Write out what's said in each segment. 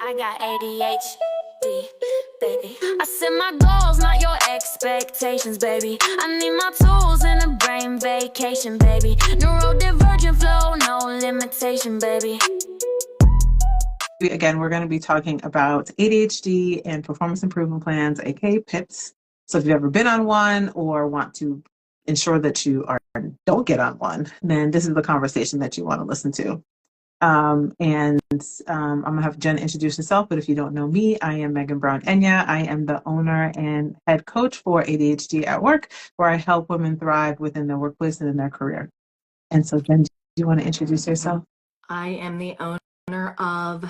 I got ADHD, baby. I set my goals, not your expectations, baby. I need my tools and a brain vacation, baby. Neurodivergent flow, no limitation, baby. Again, we're going to be talking about ADHD and performance improvement plans, aka PIPs. So if you've ever been on one or want to ensure that don't get on one, then this is the conversation that you want to listen to. I'm going to have Jen introduce herself, but if you don't know me, I am Megan Brown Enya. I am the owner and head coach for ADHD at Work, where I help women thrive within their workplace and in their career. And so, Jen, do you want to introduce yourself? I am the owner of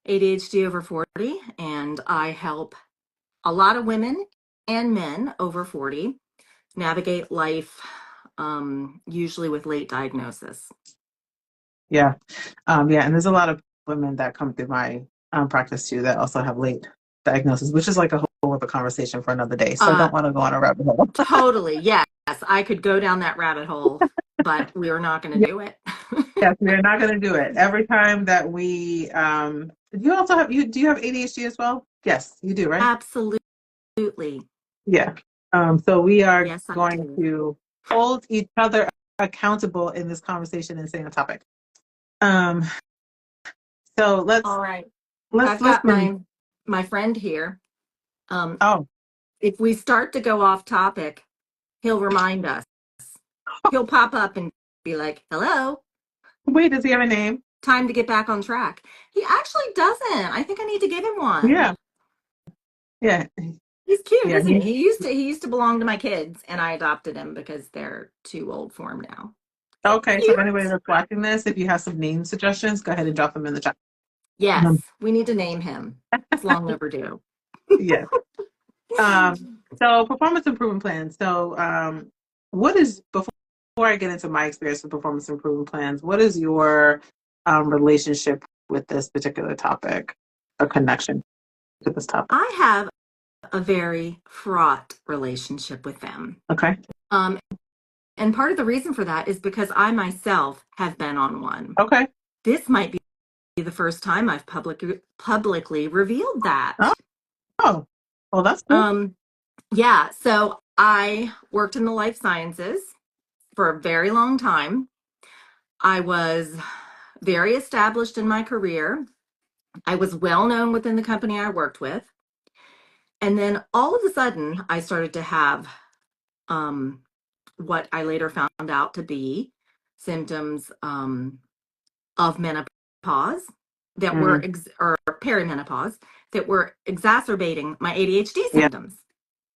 ADHD over 40, and I help a lot of women and men over 40 navigate life, usually with late diagnosis. Yeah. And there's a lot of women that come through my practice too that also have late diagnosis, which is like a whole other conversation for another day. So I don't want to go on a rabbit hole. Totally. Yes. I could go down that rabbit hole, but we are not going to do it. Yes, we're not going to do it. Every time that we, do you have ADHD as well? Yes, you do, right? Absolutely. Yeah. So we are Yes, going to hold each other accountable in this conversation and staying on topic. So let's. All right. Let's I've got my friend here. If we start to go off topic, he'll remind us. He'll pop up and be like, hello. Wait, does he have a name? Time to get back on track. He actually doesn't. I think I need to give him one. Yeah. He's cute, isn't he? He used to belong to my kids, and I adopted him because they're too old for him now. Okay, so if anybody that's watching this, if you have some name suggestions, go ahead and drop them in the chat. Yes, we need to name him. It's long overdue. Yes. So performance improvement plans. So what is, before I get into my experience with performance improvement plans, what is your relationship with this particular topic, a connection to this topic? I have a very fraught relationship with them. Okay. And part of the reason for that is because I myself have been on one. Okay. This might be the first time I've publicly revealed that. Oh, well, that's cool. Yeah, so I worked in the life sciences for a very long time. I was very established in my career. I was well known within the company I worked with. And then all of a sudden, I started to have what I later found out to be symptoms of menopause that were, or perimenopause, that were exacerbating my ADHD symptoms.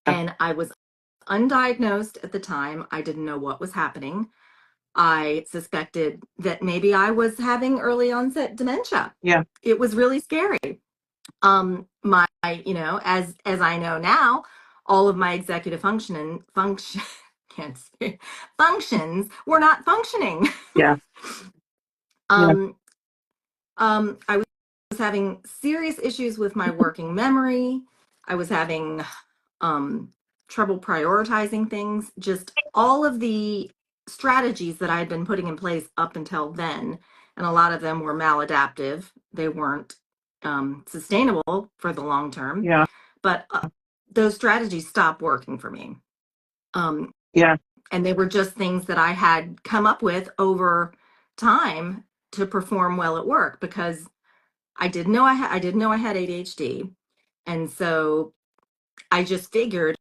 And I was undiagnosed at the time. I didn't know what was happening. I suspected that maybe I was having early onset dementia. Yeah. It was really scary. My, as I know now, all of my executive functions were not functioning. Yeah. I was having serious issues with my working memory. I was having trouble prioritizing things, just all of the strategies that I had been putting in place up until then. And a lot of them were maladaptive. They weren't sustainable for the long term. Yeah. But those strategies stopped working for me. Yeah. And they were just things that I had come up with over time to perform well at work, because I didn't know I had ADHD. And so I just figured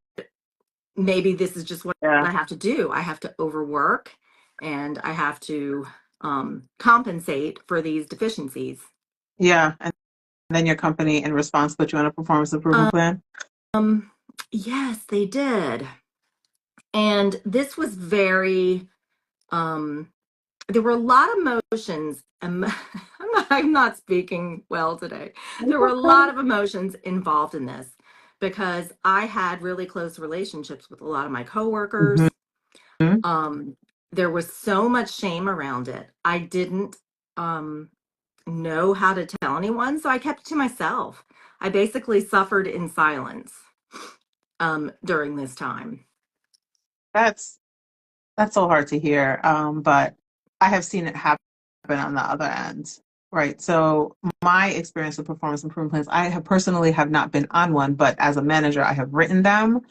maybe this is just what I have to do. I have to overwork, and I have to compensate for these deficiencies. Yeah. And then your company, in response, put you on a performance improvement plan? Yes, they did. And this was very, there were a lot of emotions. I'm not speaking well today. There were a lot of emotions involved in this, because I had really close relationships with a lot of my coworkers. There was so much shame around it. I didn't know how to tell anyone, so I kept it to myself. I basically suffered in silence during this time. That's so hard to hear, but I have seen it happen on the other end. Right. So my experience with performance improvement plans, I have personally have not been on one, but as a manager, I have written them,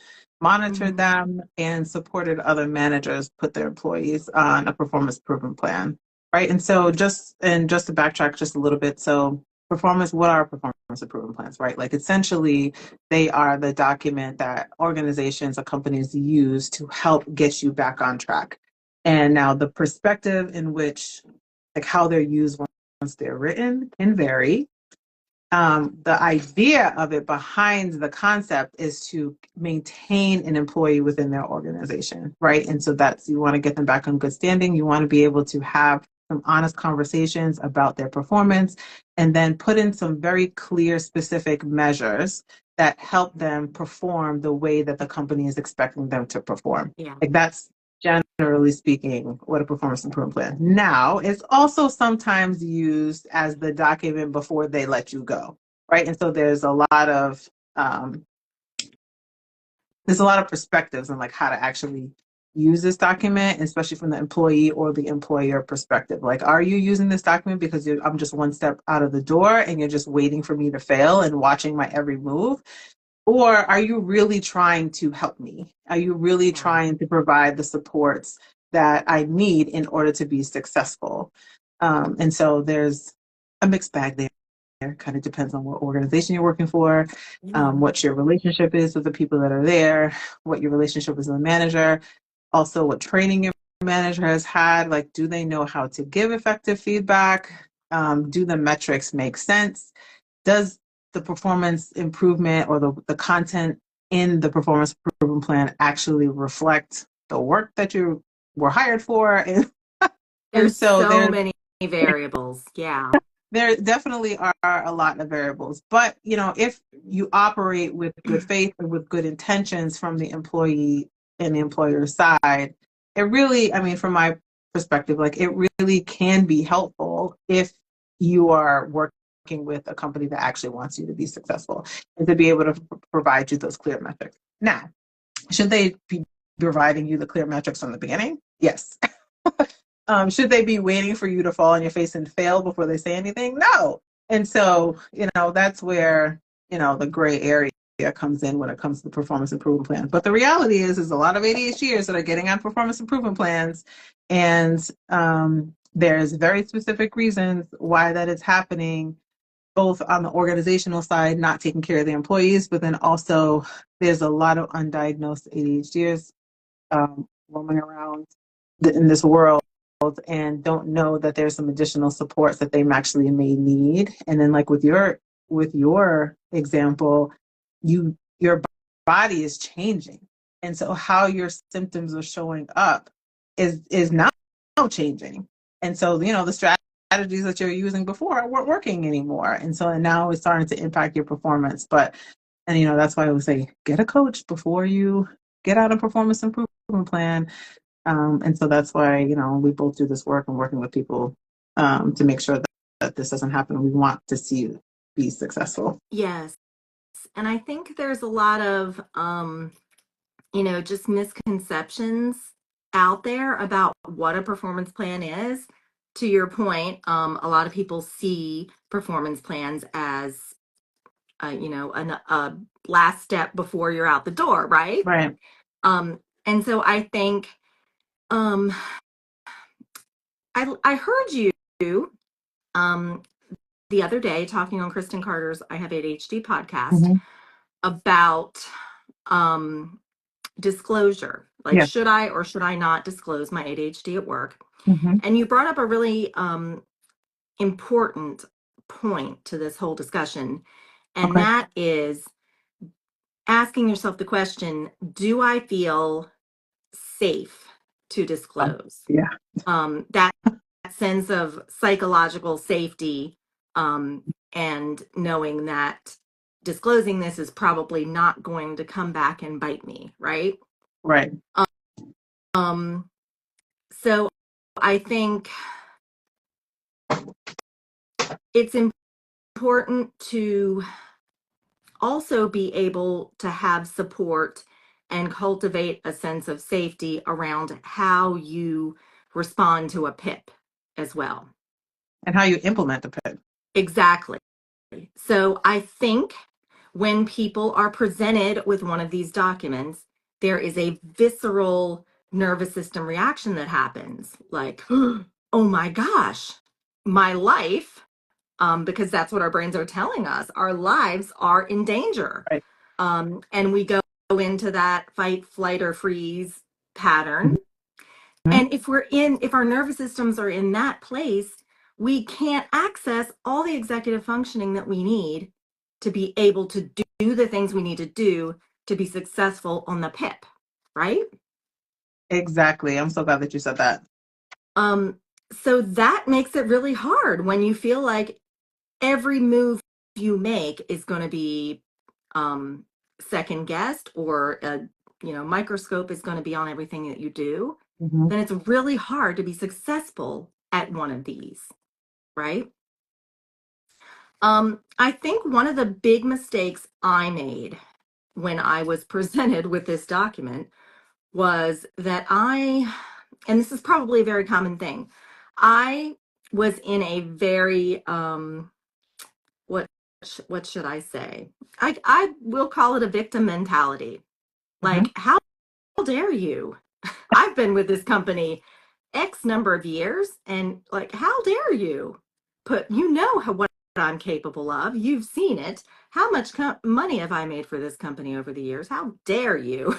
monitored Hmm. them, and supported other managers put their employees on a performance improvement plan. Right. And so just to backtrack just a little bit, so what are performance improvement plans, right? Like essentially they are the document that organizations or companies use to help get you back on track. And now the perspective in which like how they're used once they're written can vary. The idea of it behind the concept is to maintain an employee within their organization, right? And so that's you want to get them back on good standing. You want to be able to have some honest conversations about their performance and then put in some very clear, specific measures that help them perform the way that the company is expecting them to perform. Yeah. Like that's generally speaking what a performance improvement plan. Now, it's also sometimes used as the document before they let you go, right? And so um, there's a lot of perspectives on like how to actually use this document, especially from the employee or the employer perspective. Like, are you using this document because I'm just one step out of the door and you're just waiting for me to fail and watching my every move? Or are you really trying to help me? Are you really Yeah. trying to provide the supports that I need in order to be successful? And so there's a mixed bag there. Kind of depends on what organization you're working for, Yeah. what your relationship is with the people that are there, what your relationship is with the manager, also what training your manager has had. Like, do they know how to give effective feedback? Do the metrics make sense? Does the performance improvement or the content in the performance improvement plan actually reflect the work that you were hired for? And There's so so many variables. Yeah. there definitely are a lot of variables. But if you operate with good faith and with good intentions from the employee and the employer side, it really, I mean, from my perspective, like it really can be helpful if you are working with a company that actually wants you to be successful and to be able to provide you those clear metrics. Now, should they be providing you the clear metrics from the beginning? Yes. Should they be waiting for you to fall on your face and fail before they say anything? No. And so, that's where, the gray area comes in when it comes to the performance improvement plan. But the reality is a lot of ADHDers that are getting on performance improvement plans, and there's very specific reasons why that is happening, both on the organizational side, not taking care of the employees, but then also there's a lot of undiagnosed ADHDers roaming around in this world and don't know that there's some additional supports that they actually may need. And then like with your example, your body is changing. And so how your symptoms are showing up is now changing. And so, the strategies that you're using before weren't working anymore. And so now it's starting to impact your performance. And that's why I would say get a coach before you get out a performance improvement plan. And so that's why, we both do this work and working with people to make sure that this doesn't happen. We want to see you be successful. Yes. And I think there's a lot of, just misconceptions out there about what a performance plan is. To your point, a lot of people see performance plans as, a last step before you're out the door, right? Right. And so I think um, I heard you um, the other day talking on Kristen Carter's I Have ADHD podcast Mm-hmm. about um, disclosure. Like, Yes. should I or should I not disclose my ADHD at work? Mm-hmm. And you brought up a really important point to this whole discussion, and Okay. that is asking yourself the question, do I feel safe to disclose? Yeah. That sense of psychological safety, and knowing that disclosing this is probably not going to come back and bite me, right? Right. Um, so I think it's important to also be able to have support and cultivate a sense of safety around how you respond to a PIP as well. and how you implement the PIP. Exactly. So I think when people are presented with one of these documents, there is a visceral nervous system reaction that happens like, oh my gosh, my life, because that's what our brains are telling us. Our lives are in danger. Right. And we go into that fight, flight, or freeze pattern. Mhm. And if our nervous systems are in that place, we can't access all the executive functioning that we need to be able to do the things we need to do to be successful on the PIP, right? Exactly. I'm so glad that you said that. Um, so that makes it really hard when you feel like every move you make is going to be second guessed, or a microscope is going to be on everything that you do. Mhm. Then it's really hard to be successful at one of these, right? I think one of the big mistakes I made when I was presented with this document was that and this is probably a very common thing, I was in a very, what what should I say? I will call it a victim mentality. Mhm. Like, how dare you? I've been with this company X number of years, and like, how dare you what I'm capable of? You've seen it. How much money have I made for this company over the years? How dare you?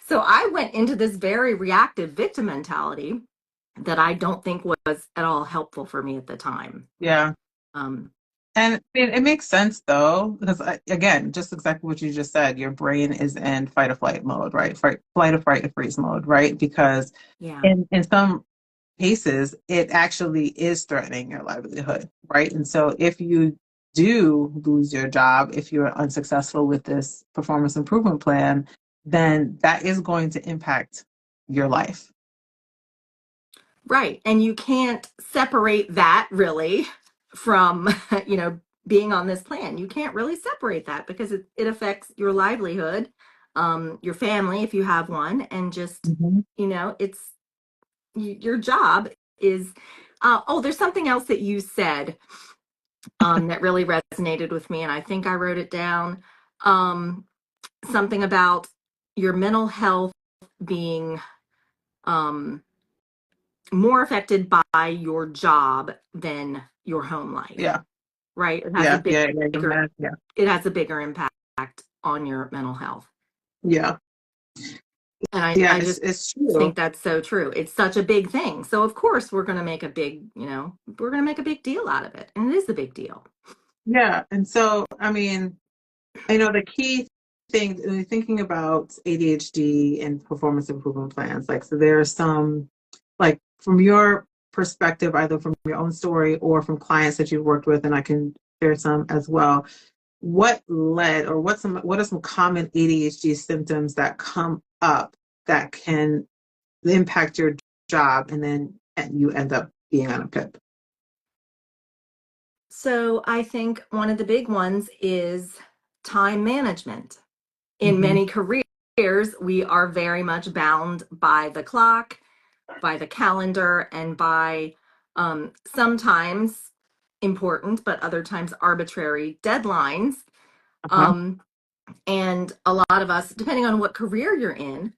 So I went into this very reactive victim mentality that I don't think was at all helpful for me at the time. Yeah. Um, And it makes sense though, because again, just exactly what you just said, your brain is in fight or flight mode, right? Flight or fright or freeze mode, right? Because yeah, in some cases, it actually is threatening your livelihood, right? And so if you do lose your job, if you're unsuccessful with this performance improvement plan, then that is going to impact your life. right. And you can't separate that really from, being on this plan. You can't really separate that because it affects your livelihood, your family, if you have one, and just, Mhm. it's your job is, there's something else that you said that really resonated with me, and I think I wrote it down. Something about your mental health being um, more affected by your job than your home life, Yeah, right? It has a yeah, yeah, yeah, bigger, yeah, it has a bigger impact on your mental health. yeah, And yeah. I just It's true. think that's so true. It's such a big thing. So of course we're going to make a big, we're going to make a big deal out of it. And it is a big deal. Yeah, and so I mean, I know the key thing when you're thinking about ADHD and performance improvement plans, like, so there are some, like, from your perspective, either from your own story or from clients that you've worked with, and I can share some as well. What led, or what are some common ADHD symptoms that come up that can impact your job, and then you end up being on a PIP? So I think one of the big ones is time management. In Hmm. many careers, we are very much bound by the clock, by the calendar, and by sometimes important, but other times arbitrary deadlines. Uh-huh. Um, and a lot of us, depending on what career you're in,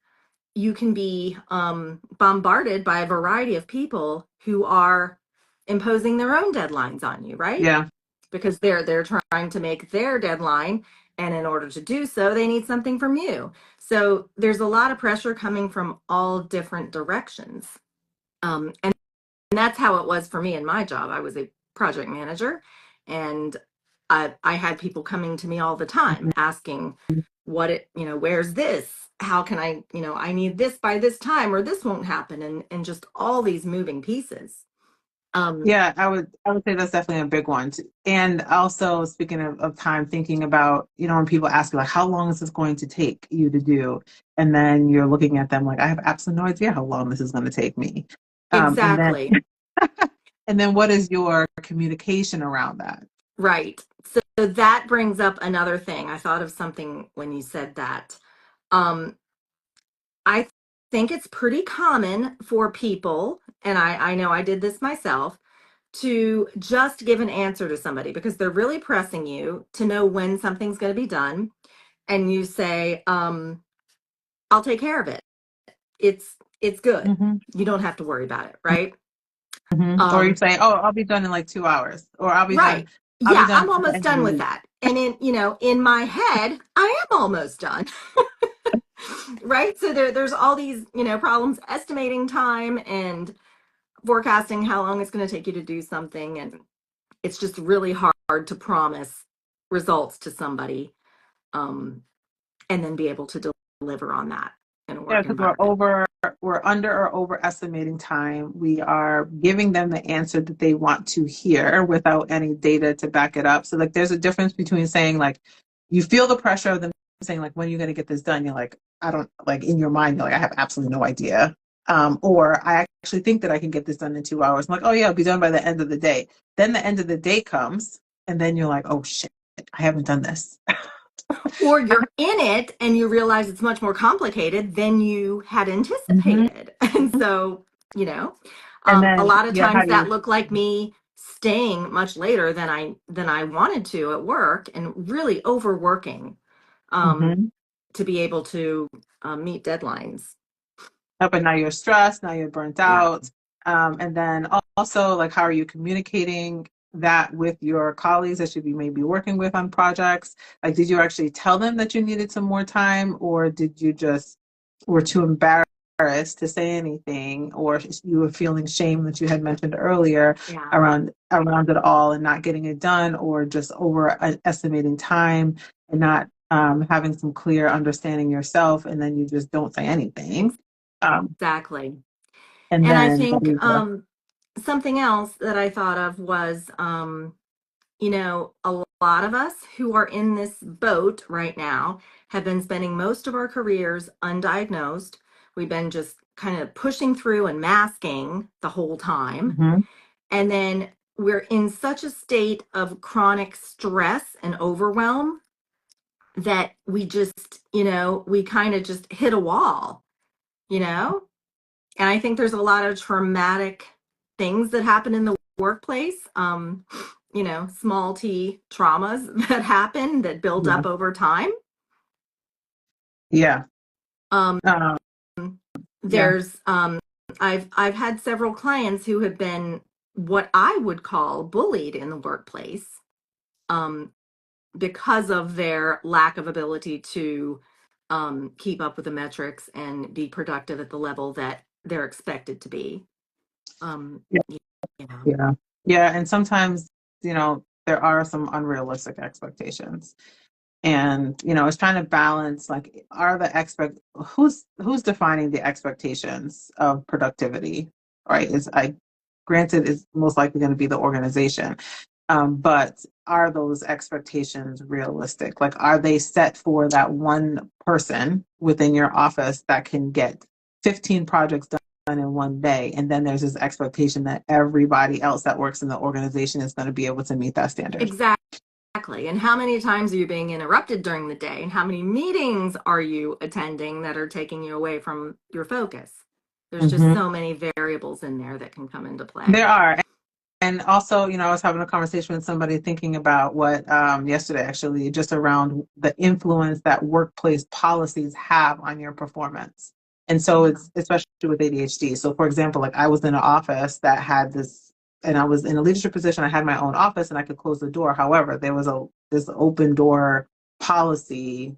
you can be bombarded by a variety of people who are imposing their own deadlines on you, right? Yeah. Because they're trying to make their deadline, and in order to do so they need something from you. So there's a lot of pressure coming from all different directions, and that's how it was for me in my job. I was a project manager, and I had people coming to me all the time Mhm. asking where's this, how can I need this by this time, or this won't happen, and just all these moving pieces. um Yeah, I would say that's definitely a big one. And also, speaking of time, thinking about, when people ask you like, how long is this going to take you to do? And then you're looking at them like, I have absolutely no idea how long this is going to take me. And then exactly. and then what is your communication around that? Right. So that brings up another thing. I thought of something when you said that. I think it's pretty common for people, and I know I did this myself, to just give an answer to somebody because they're really pressing you to know when something's going to be done. And you say, I'll take care of it. It's good. Mm-hmm. You don't have to worry about it, right? Mm-hmm. Or you Um, say, "Oh, I'll be done in like 2 hours," or "I'll be done. right. I'll be Yeah, done I'm by the almost end of done the with week." that. And in my head, I am almost done. Right? So there's all these, problems estimating time and forecasting how long it's going to take you to do something. And it's just really hard to promise results to somebody, and then be able to deliver on that in a Yeah, work because environment. we're under or overestimating time. We are giving them the answer that they want to hear without any data to back it up. So like there's a difference between saying like you feel the pressure of them saying like when are you going to get this done? You're like, I don't like in your mind, you're like, I have absolutely no idea. Or I actually think that I can get this done in 2 hours. I'm like, oh yeah, I'll be done by the end of the day. Then the end of the day comes and then you're like, oh shit, I haven't done this. Or you're in it and you realize it's much more complicated than you had Mhm. anticipated. And so, you know, And a then lot of yeah, how times do that you looked like me staying much later than I wanted to at work and really overworking, um, Mhm. to be able to meet deadlines. But now you're stressed, now you're burnt Yeah. out. And then also, like, how are you communicating that with your colleagues that should be maybe working with on projects? Like, did you actually tell them that you needed some more time, or did you just were too embarrassed to say anything, or you were feeling shame that you had mentioned earlier Yeah. around it all and not getting it done, or just overestimating time and not having some clear understanding yourself, and then you just don't say anything. Um, Exactly. and And I then think something else that I thought of was, a lot of us who are in this boat right now have been spending most of our careers undiagnosed. We've been just kind of pushing through and masking the whole time. mhm, And then we're in such a state of chronic stress and overwhelm that we just, we kind of just hit a wall, you know? And I think there's a lot of traumatic things that happen in the workplace, small t traumas that happen that build yeah, up over time. yeah, Um, um, yeah, there's I've had several clients who have been what I would call bullied in the workplace, um, because of their lack of ability to keep up with the metrics and be productive at the level that they're expected to be. Um, yeah, you know. yeah, yeah. And sometimes, there are some unrealistic expectations. And, it's trying to balance like, are the who's defining the expectations of productivity, right? Granted, it's most likely going to be the organization. But are those expectations realistic? Like, are they set for that one person within your office that can get 15 projects done in one day? And then there's this expectation that everybody else that works in the organization is going to be able to meet that standard. Exactly. And how many times are you being interrupted during the day? And how many meetings are you attending that are taking you away from your focus? There's just Hmm. so many variables in there that can come into play. There are. And also, I was having a conversation with somebody thinking about what yesterday, actually, just around the influence that workplace policies have on your performance. And so Yeah. it's especially with ADHD. So, for example, like I was in an office that had this, and I was in a leadership position. I had my own office, and I could close the door. However, there was this open door policy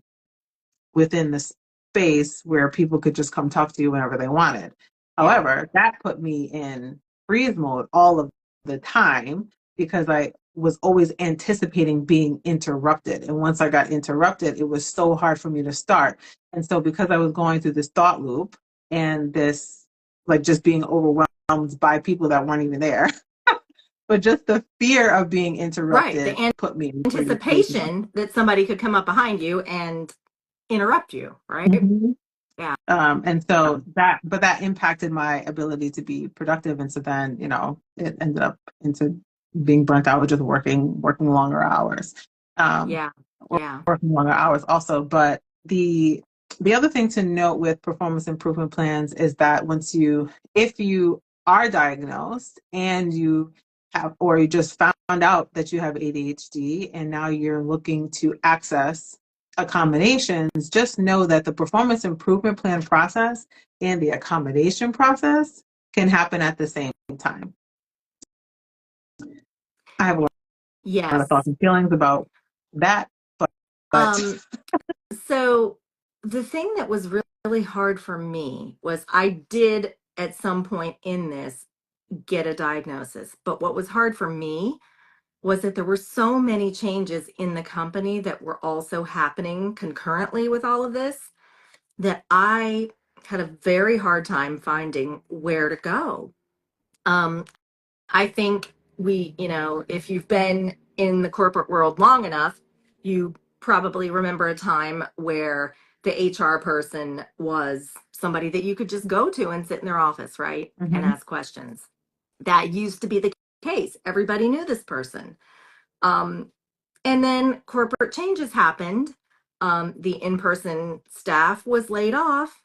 within the space where people could just come talk to you whenever they wanted. Yeah. However, that put me in freeze mode all of the time because I was always anticipating being interrupted. And once I got interrupted, it was so hard for me to start. And so because I was going through this thought loop and this like just being overwhelmed by people that weren't even there, but just the fear of being Right. interrupted The put me in freeze mode. anticipation that somebody could come up behind you and interrupt you, right? Mhm. Yeah. And so that impacted my ability to be productive. And so then, it ended up into being burnt out with just working longer hours, um, Yeah. or Yeah. working longer hours also. But the other thing to note with performance improvement plans is that if you are diagnosed and you have, or you just found out that you have ADHD and now you're looking to access accommodations, just know that the performance improvement plan process and the accommodation process can happen at the same time. I have a lot of Yes. thoughts and feelings about that, but So the thing that was really hard for me was I did at some point in this get a diagnosis. But what was hard for me was that there were so many changes in the company that were also happening concurrently with all of this that I had a very hard time finding where to go. Um, I think if you've been in the corporate world long enough, you probably remember a time where the HR person was somebody that you could just go to and sit in their office, right? And Mhm. ask questions. That used to be the case. Everybody knew this person. Um, and then corporate changes happened. The in-person staff was laid off,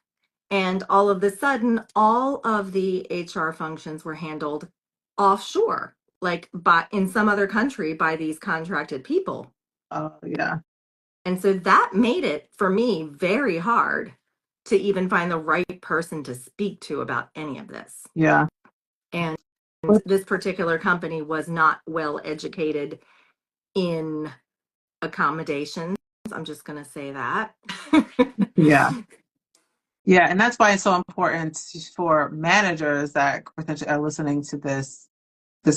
and all of a sudden, all of the HR functions were handled offshore, like by in some other country by these contracted people. Oh, yeah. And so that made it for me very hard to even find the right person to speak to about any of this. Yeah. And this particular company was not well educated in accommodations. I'm just going to say that. Yeah. Yeah. And that's why it's so important for managers that potentially are listening to this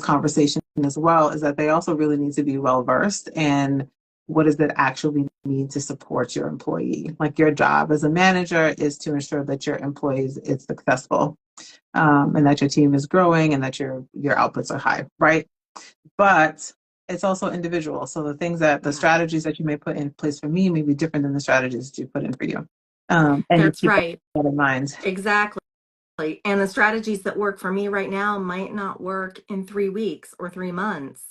conversation as well, is that they also really need to be well versed in what does it actually mean to support your employee. Like, your job as a manager is to ensure that your employees is successful, and that your team is growing and that your outputs are high, right? But it's also individual. So the strategies that you may put in place for me may be different than the strategies that you put in for you. And you That's keep right. that in mind. Exactly. And the strategies that work for me right now might not work in 3 weeks or 3 months.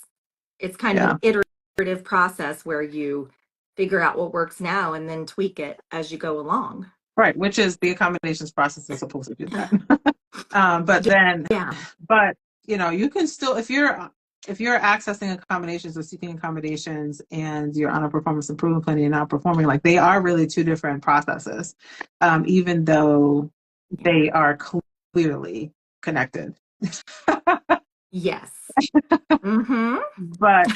It's kind of Yeah. an iterative process where you figure out what works now and then tweak it as you go along. Right. Which is the accommodations process is supposed to do that. But then, Yeah. but you can still, if you're accessing accommodations or seeking accommodations and you're on a performance improvement plan and you're not performing, like, they are really two different processes, even though they are clearly connected. Yes. Mm-hmm. But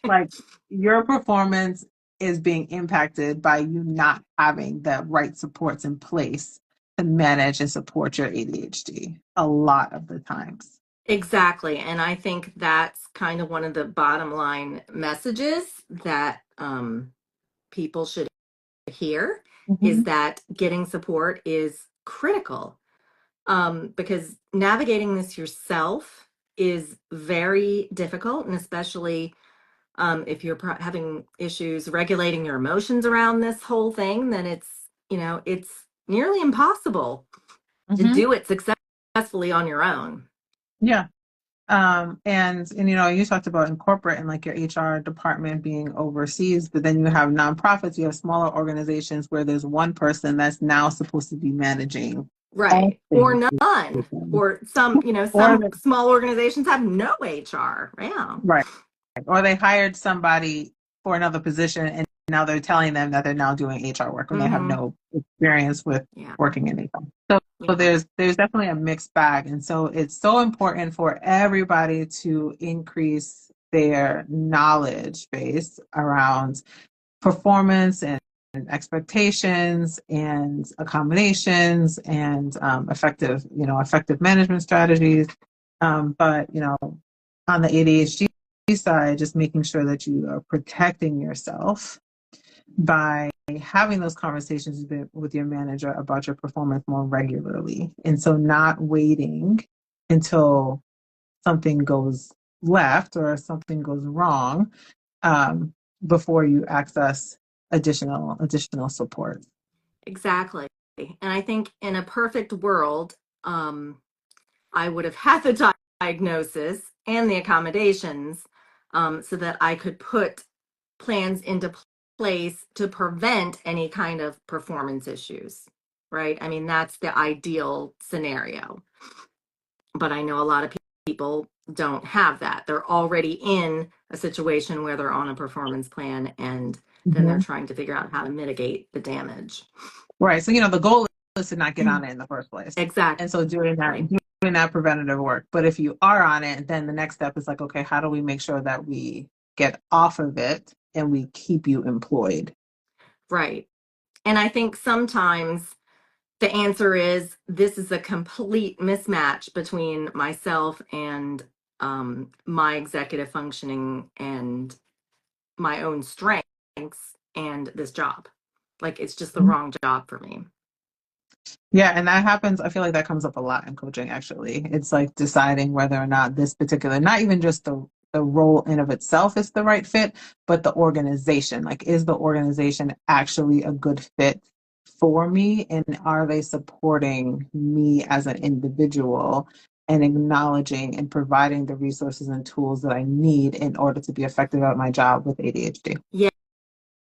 like, your performance is being impacted by you not having the right supports in place to manage and support your ADHD a lot of the times. Exactly. And I think that's kind of one of the bottom line messages that people should hear is Mhm. that getting support is critical, because navigating this yourself is very difficult. And especially if you're having issues regulating your emotions around this whole thing, then it's nearly impossible to Mhm. do it successfully on your own. Yeah. And you talked about in corporate and like your HR department being overseas, but then you have nonprofits, you have smaller organizations where there's one person that's now supposed to be managing all Right. Or things. none. Or Or some small organizations have no HR. Yeah. right. Or they hired somebody for another position and now they're telling them that they're now doing HR work when they have Mm-hmm. no experience with Yeah. working in HR. So Yeah. there's definitely a mixed bag. And so it's so important for everybody to increase their knowledge base around performance and expectations and accommodations and effective management strategies. But on the ADHD side, just making sure that you are protecting yourself by having those conversations with your manager about your performance more regularly. And so not waiting until something goes left or something goes wrong, um, before you access additional support. Exactly. And I think in a perfect world, I would have had the diagnosis and the accommodations, so that I could put plans into place to prevent any kind of performance issues. Right. I mean, that's the ideal scenario. But I know a lot of people don't have that. They're already in a situation where they're on a performance plan, and then they're Mhm. trying to figure out how to mitigate the damage. Right. So, the goal is to not get on it in the first place. Exactly. And so doing that preventative work. But if you are on it, then the next step is like, okay, how do we make sure that we get off of it and we keep you employed? Right. And I think sometimes the answer is this is a complete mismatch between myself and my executive functioning and my own strengths and this job. Like, it's just the wrong job for me. Yeah, and that happens. I feel like that comes up a lot in coaching, actually. It's like deciding whether or not this particular, not even just the role in of itself is the right fit, but the organization. Like, is the organization actually a good fit for me? And are they supporting me as an individual and acknowledging and providing the resources and tools that I need in order to be effective at my job with ADHD? Yeah.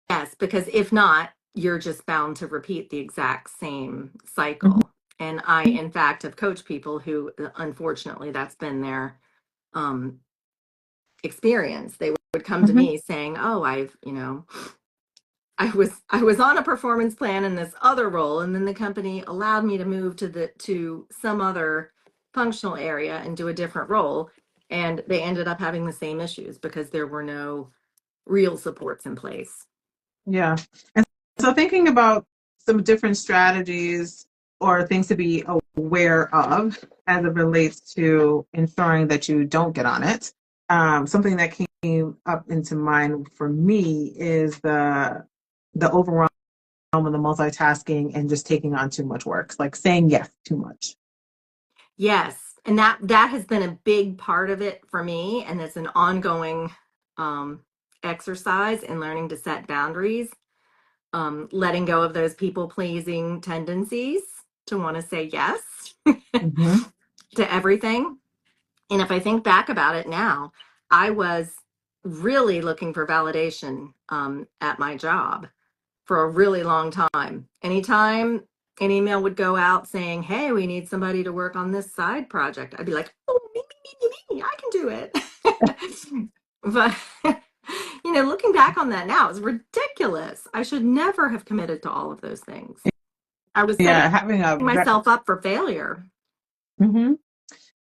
Yes, because if not, you're just bound to repeat the exact same cycle. And I, in fact, have coached people who, unfortunately, that's been their um, experience. They would come to Mhm. me saying, "Oh, I was on a performance plan in this other role, and then the company allowed me to move to some other functional area and do a different role." And they ended up having the same issues because there were no real supports in place. Yeah. And so thinking about some different strategies or things to be aware of as it relates to ensuring that you don't get on it. Something that came up into mind for me is the overwhelm and the multitasking and just taking on too much work, like saying yes too much. Yes, and that has been a big part of it for me, and it's an ongoing um, exercise in learning to set boundaries, letting go of those people pleasing tendencies to want to say yes Hmm. to everything. And if I think back about it now, I was really looking for validation at my job for a really long time. Anytime an email would go out saying, "Hey, we need somebody to work on this side project," I'd be like, "Oh, me, I can do it." But looking back on that now, it's ridiculous. I should never have committed to all of those things. I was setting Yeah, having a myself up for failure. Mhm.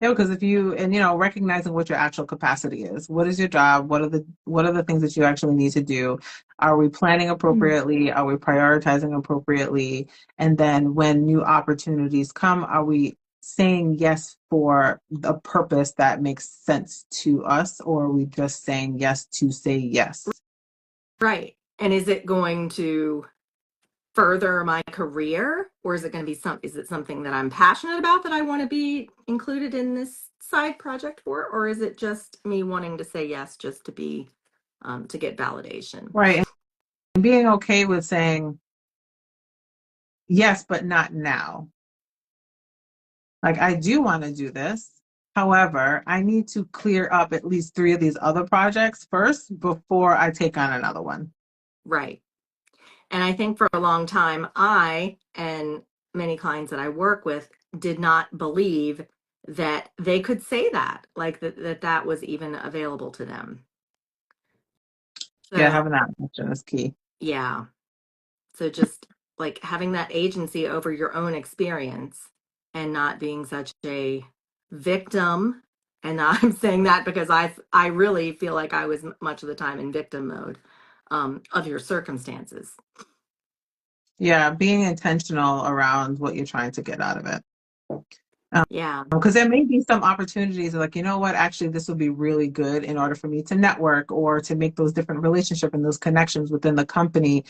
Yeah, because if you and recognizing what your actual capacity is. What is your job? What are the things that you actually need to do? Are we planning appropriately? Are we prioritizing appropriately? And then when new opportunities come, are we saying yes for a purpose that makes sense to us, or are we just saying yes to say yes? Right. And is it going to further my career, or is it going to be is it something that I'm passionate about that I want to be included in this side project for, or is it just me wanting to say yes just to be to get validation? Right. And being okay with saying yes, but not now. Like, I do want to do this. However, I need to clear up at least three of these other projects first before I take on another one. Right. And I think for a long time, I and many clients that I work with did not believe that they could say that, like that was even available to them. Yeah, So, having that option is key. yeah. So just like having that agency over your own experience and not being such a victim. And I'm saying that because I really feel like I was much of the time in victim mode of your circumstances. Yeah, being intentional around what you're trying to get out of it. Yeah. Because there may be some opportunities like, you know what, actually, this would be really good in order for me to network or to make those different relationships and those connections within the company.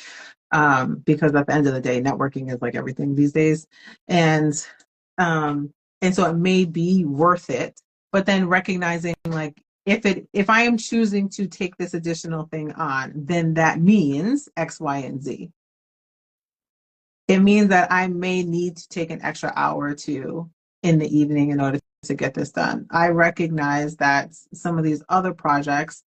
Because at the end of the day, networking is like everything these days. And um, and so it may be worth it, but then recognizing like if I am choosing to take this additional thing on, then that means X, Y, and Z. It means that I may need to take an extra hour or two in the evening in order to get this done. I recognize that some of these other projects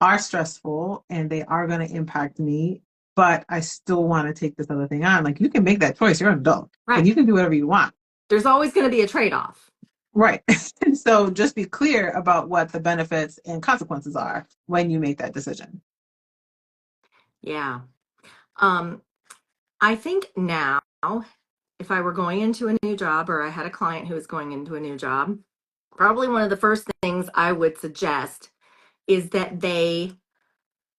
are stressful and they are going to impact me, but I still want to take this other thing on. Like, you can make that choice. You're an adult. Like, Right. you can do whatever you want. There's always going to be a trade-off. Right. So just be clear about what the benefits and consequences are when you make that decision. Yeah. Um, I think now, if I were going into a new job or I had a client who was going into a new job, probably one of the first things I would suggest is that they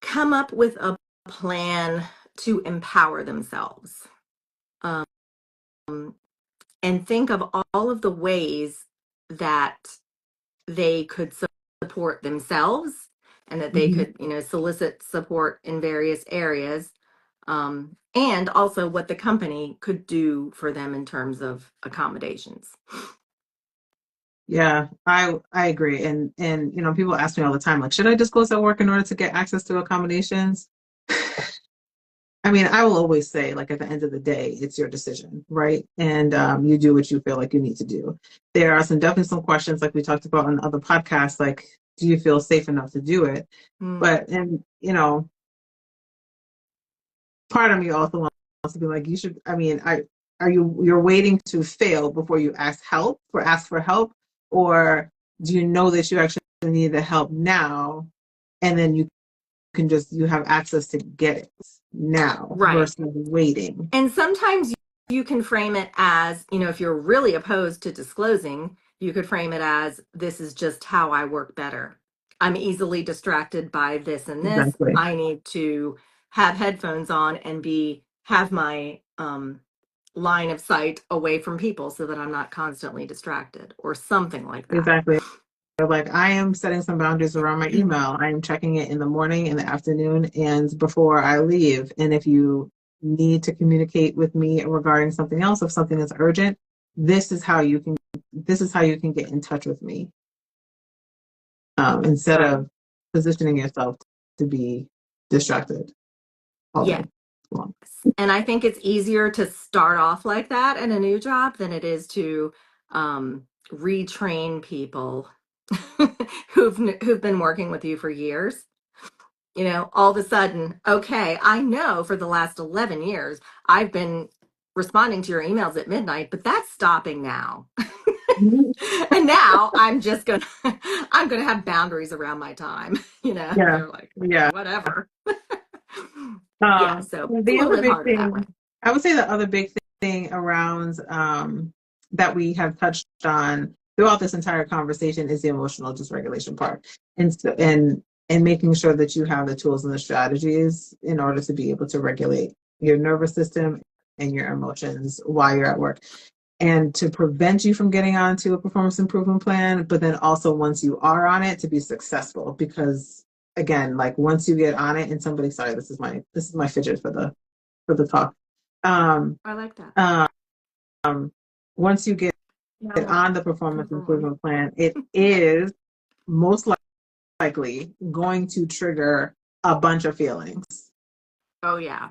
come up with a plan to empower themselves. Um, and think of all of the ways that they could support themselves and that they Mhm. could, solicit support in various areas. And also what the company could do for them in terms of accommodations. Yeah, I agree. And people ask me all the time, like, should I disclose at work in order to get access to accommodations? I mean, I will always say, like, at the end of the day, it's your decision, right? And you do what you feel like you need to do. There are definitely some questions, like we talked about on other podcasts, like, do you feel safe enough to do it? Mm, But, and, part of me also wants to be like, you should, I mean, you're waiting to fail before you ask for help? Or do you know that you actually need the help now? And then you have access to get it now right. versus waiting. And sometimes you can frame it as, if you're really opposed to disclosing, you could frame it as, this is just how I work better. I'm easily distracted by this and this. Exactly. I need to have headphones on and have my line of sight away from people so that I'm not constantly distracted or something like that. Exactly. Like, I am setting some boundaries around my email. I am checking it in the morning, in the afternoon, and before I leave. And if you need to communicate with me regarding something else, if something is urgent, this is how you can get in touch with me. Instead Right. of positioning yourself to be distracted all Yes. day long. And I think it's easier to start off like that in a new job than it is to retrain people who've been working with you for years. All of a sudden, okay, I know for the last 11 years I've been responding to your emails at midnight, but that's stopping now. Mhm. And now I'm gonna have boundaries around my time. Yeah, They're like, yeah. whatever. Yeah, so it's a The little other bit big harder that way. thing, I would say the other big thing around that we have touched on throughout this entire conversation is the emotional dysregulation part, and making sure that you have the tools and the strategies in order to be able to regulate your nervous system and your emotions while you're at work, and to prevent you from getting onto a performance improvement plan, but then also once you are on it, to be successful. Because again, like, once you get on it, and somebody, sorry, this is my fidget for the talk. I like that. Once you get Yeah, I'm on the looking performance for one. improvement plan, it is most likely going to trigger a bunch of feelings. Oh yeah.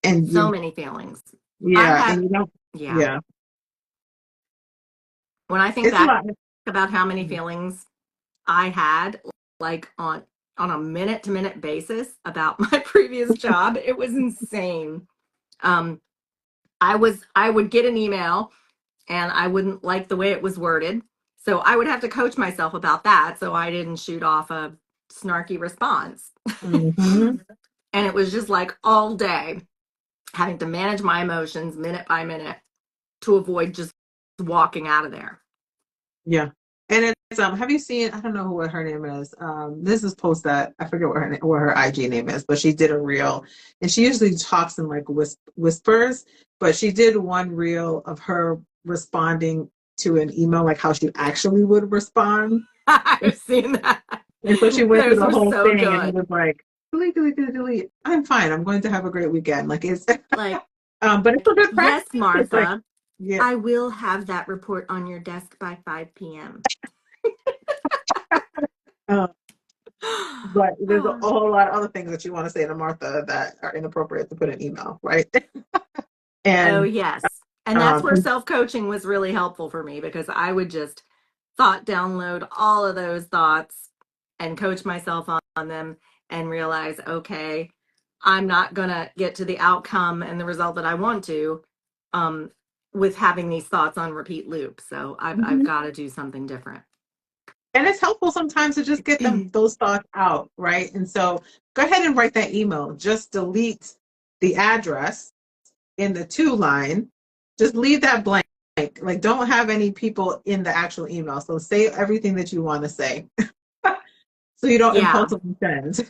And So many feelings. I yeah, had, and you don't, yeah. yeah, When I think it's a back lot. about how many feelings I had, like on a minute to minute basis about my previous job, it was insane. Um, I would get an email and I wouldn't like the way it was worded. So I would have to coach myself about that so I didn't shoot off a snarky response. Mm-hmm. And it was just like all day having to manage my emotions minute by minute to avoid just walking out of there. Yeah. And it's have you seen, I don't know what her name is. This is post that I forget what her IG name is, but she did a reel, and she usually talks in like whispers, but she did one reel of her responding to an email, like how she actually would respond. I've seen that. And so she went through Those the were whole so thing, and it good. was like, delete, delete, delete, delete. I'm fine. I'm going to have a great weekend. Like, it's Like, but it's a good yes, practice. Like, Martha, yeah. I will have that report on your desk by 5 p.m. uh, but there's a Oh, whole lot of other things that you want to say to Martha that are inappropriate to put in email, right? oh, And yes. And that's where um, self coaching was really helpful for me because I would just thought download all of those thoughts and coach myself on them and realize, okay, I'm not going to get to the outcome and the result that I want to. Um, with having these thoughts on repeat loop. So I've got to do something different. And it's helpful sometimes to just get those thoughts out, right? And so go ahead and write that email. Just delete the address in the to line. Just leave that blank. Like, don't have any people in the actual email. So say everything that you want to say so you don't Yeah. impulsively send.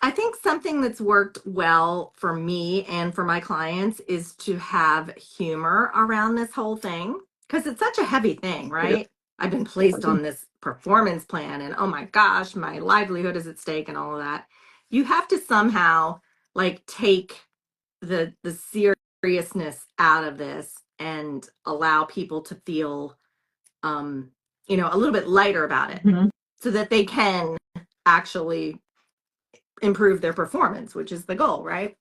I think something that's worked well for me and for my clients is to have humor around this whole thing because it's such a heavy thing, right? I've been placed on this performance plan and oh my gosh, my livelihood is at stake and all of that. You have to somehow like take the seriousness out of this and allow people to feel a little bit lighter about it Mhm. so that they can actually improve their performance, which is the goal, right?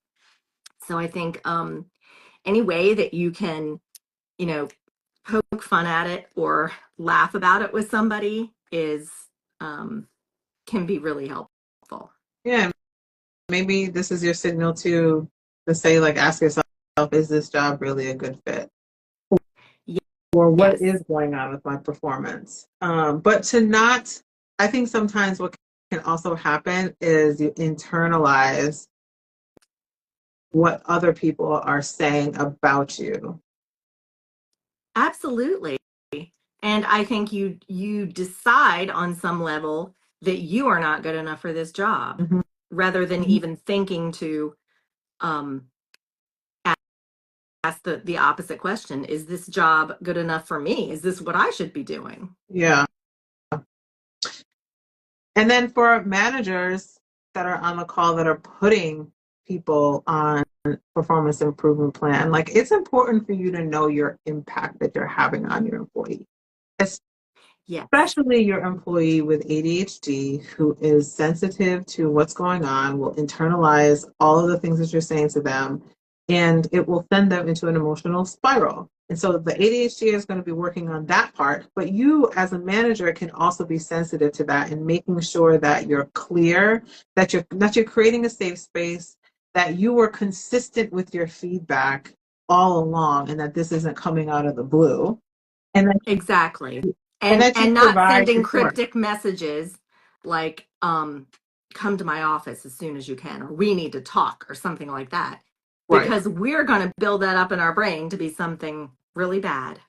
So I think any way that you can, poke fun at it or laugh about it with somebody is can be really helpful. Yeah, maybe this is your signal to say, like, ask yourself, is this job really a good fit? Or what Yes, is going on with my performance? But to not, I think sometimes what can also happen is you internalize what other people are saying about you. absolutely. And I think you decide on some level that you are not good enough for this job, Mhm. rather than Mhm. even thinking to um, ask the opposite question: is this job good enough for me? Is this what I should be doing? Yeah. And then for managers that are on the call that are putting people on performance improvement plan, like, it's important for you to know your impact that you're having on your employee, Yes, especially your employee with ADHD who is sensitive to what's going on, will internalize all of the things that you're saying to them, and it will send them into an emotional spiral. And so the ADHD is going to be working on that part, but you as a manager can also be sensitive to that and making sure that you're clear, that you're creating a safe space, that you were consistent with your feedback all along, and that this isn't coming out of the blue. And that exactly. and And that you not provide sending support. cryptic messages like come to my office as soon as you can, or we need to talk, or something like that, Right. because we're going to build that up in our brain to be something really bad.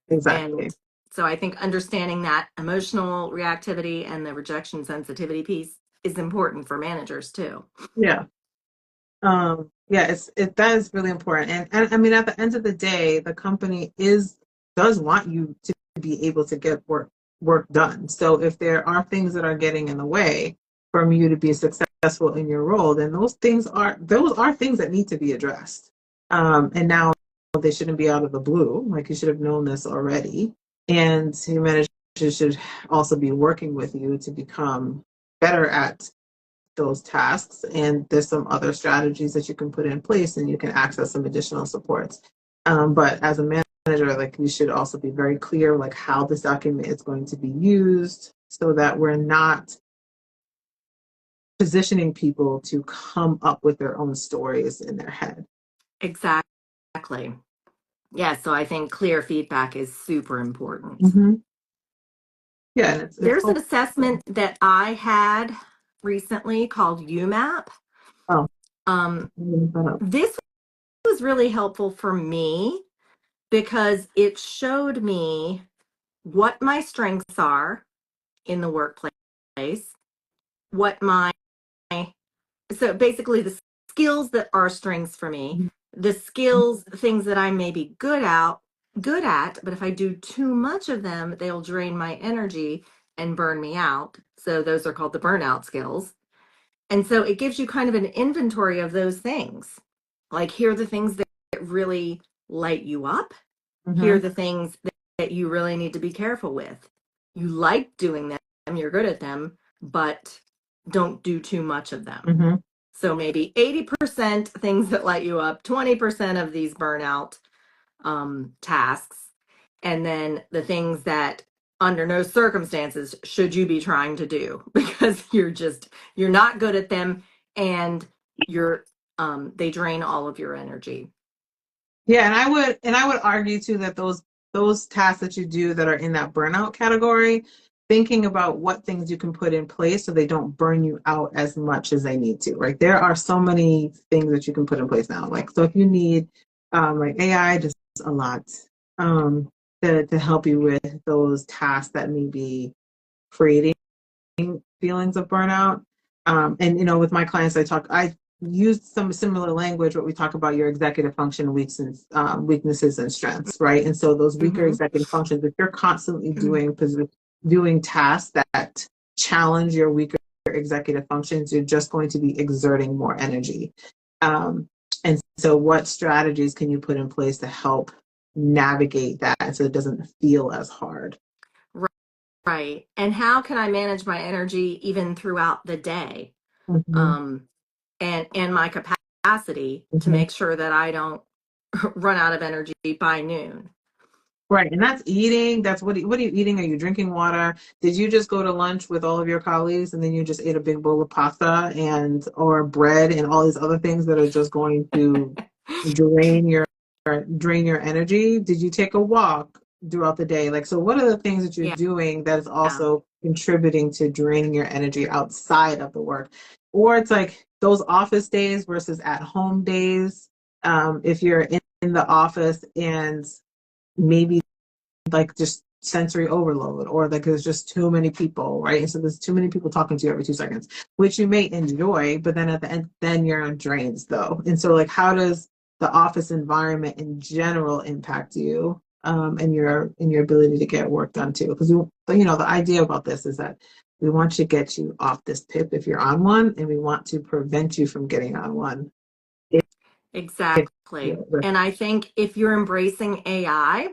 Exactly. And so I think understanding that emotional reactivity and the rejection sensitivity piece is important for managers too. Yeah. Yeah, that is really important. And I mean, at the end of the day, the company does want you to be able to get work done. So if there are things that are getting in the way from you to be successful in your role, then those are things that need to be addressed. And now they shouldn't be out of the blue. Like, you should have known this already. And your manager should also be working with you to become better at those tasks. And there's some other strategies that you can put in place, and you can access some additional supports. But as a manager, like, you should also be very clear, like, how this document is going to be used, so that we're not positioning people to come up with their own stories in their head. Exactly. Yeah, so I think clear feedback is super important. Mm-hmm. Yeah, and it's There's an hopeful. assessment that I had recently called UMAP. Oh, Um, I'm gonna look this was really helpful for me because it showed me what my strengths are in the workplace, what my so basically the skills that are strengths for me, the skills, things that I may be good at, but if I do too much of them, they'll drain my energy and burn me out. So those are called the burnout skills. And so it gives you kind of an inventory of those things. Like, here are the things that really light you up. Here Mm-hmm. are the things that you really need to be careful with. You like doing them, you're good at them, but don't do too much of them. Mm-hmm. So maybe 80% things that light you up, 20% of these burnout tasks, and then the things that under no circumstances should you be trying to do because you're not good at them, and you're they drain all of your energy. Yeah, and I would argue too that those tasks that you do that are in that burnout category, thinking about what things you can put in place so they don't burn you out as much as they need to, right? There are so many things that you can put in place now. Like, so if you need like AI, just a lot to help you with those tasks that may be creating feelings of burnout. And with my clients, I use some similar language, but we talk about your executive function weaknesses and strengths, right? And so those weaker Mm-hmm. executive functions, if you're constantly doing tasks that challenge your weaker executive functions, you're just going to be exerting more energy. And so what strategies can you put in place to help navigate that so it doesn't feel as hard? Right. And how can I manage my energy even throughout the day? Mm-hmm. Um, and my capacity to Mm-hmm. make sure that I don't run out of energy by noon. Right, and that's eating. That's what are you eating? Are you drinking water? Did you just go to lunch with all of your colleagues and then you just ate a big bowl of pasta and or bread and all these other things that are just going to drain your drain your energy? Did you take a walk throughout the day? Like, so what are the things that you're Yeah. doing that is also contributing to draining your energy outside of the work? Or it's like those office days versus at home days. If you're in the office and maybe like just sensory overload or like there's just too many people, right? And so there's too many people talking to you every 2 seconds, which you may enjoy, but then at the end, then you're on drains though. And so like how does the office environment in general impact you and your ability to get work done too? Because the idea about this is that we want to get you off this PIP if you're on one, and we want to prevent you from getting on one. Exactly. And I think if you're embracing AI,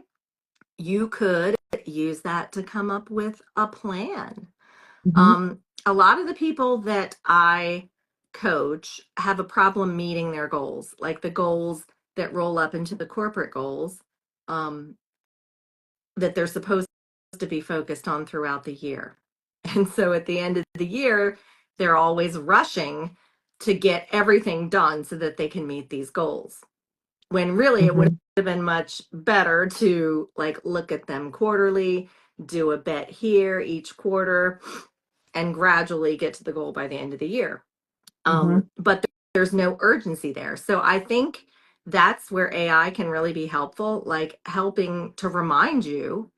you could use that to come up with a plan. Mhm, A lot of the people that I coach have a problem meeting their goals, like the goals that roll up into the corporate goals um, that they're supposed to be focused on throughout the year. And so at the end of the year, they're always rushing to get everything done so that they can meet these goals. When really it would mhm, have been much better to like look at them quarterly, do a bet here each quarter, and gradually get to the goal by the end of the year. mhm, But there's no urgency there. So I think that's where AI can really be helpful, like helping to remind you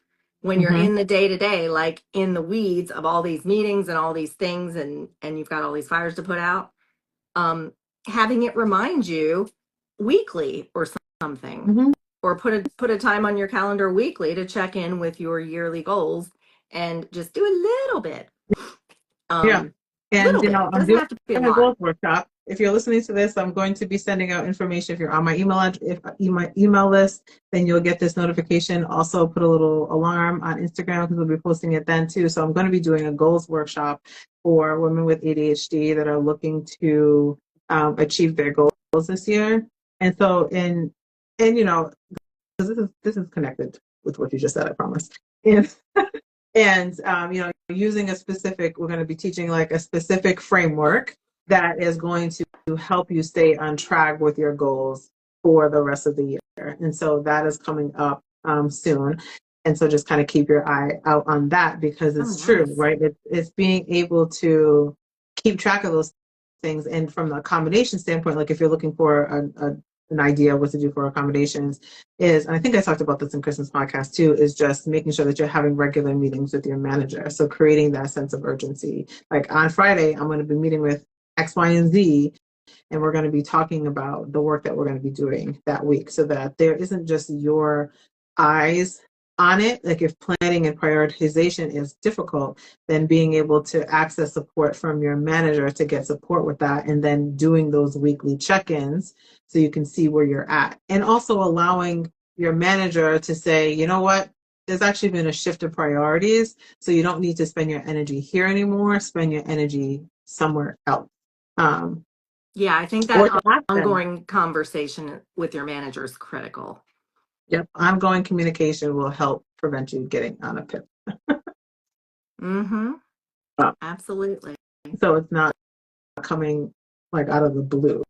when you're mhm, in the day to day, like in the weeds of all these meetings and all these things, and you've got all these fires to put out. Um, Having it remind you weekly or something, mhm. or put a time on your calendar weekly to check in with your yearly goals and just do a little bit. Yeah. And, Little bit I'm doesn't doing have to be a a lot. goals workshop. If you're listening to this, I'm going to be sending out information. If you're on my email list, then you'll get this notification. Also put a little alarm on Instagram because we'll be posting it then too. So I'm going to be doing a goals workshop for women with ADHD that are looking to achieve their goals this year. And so and 'cause this is connected with what you just said, I promise. And using we're going to be teaching like a specific framework that is going to help you stay on track with your goals for the rest of the year. And so that is coming up soon. And so just kind of keep your eye out on that because Oh, it's true, nice. right? It's being able to keep track of those things. And from the accommodation standpoint, like if you're looking for an idea of what to do for accommodations, and I think I talked about this in Kristen's podcast too, is just making sure that you're having regular meetings with your manager. So creating that sense of urgency. Like on Friday, I'm going to be meeting with X, Y, and Z, and we're going to be talking about the work that we're going to be doing that week so that there isn't just your eyes on it. Like if planning and prioritization is difficult, then being able to access support from your manager to get support with that and then doing those weekly check-ins so you can see where you're at. And also allowing your manager to say, you know what, there's actually been a shift of priorities. So you don't need to spend your energy here anymore, spend your energy somewhere else. Um, Yeah, I think or that to ask them. ongoing conversation with your manager is critical. Yep, ongoing communication will help prevent you getting on a PIP. Mm-hmm. Uh, Absolutely. so it's not coming like out of the blue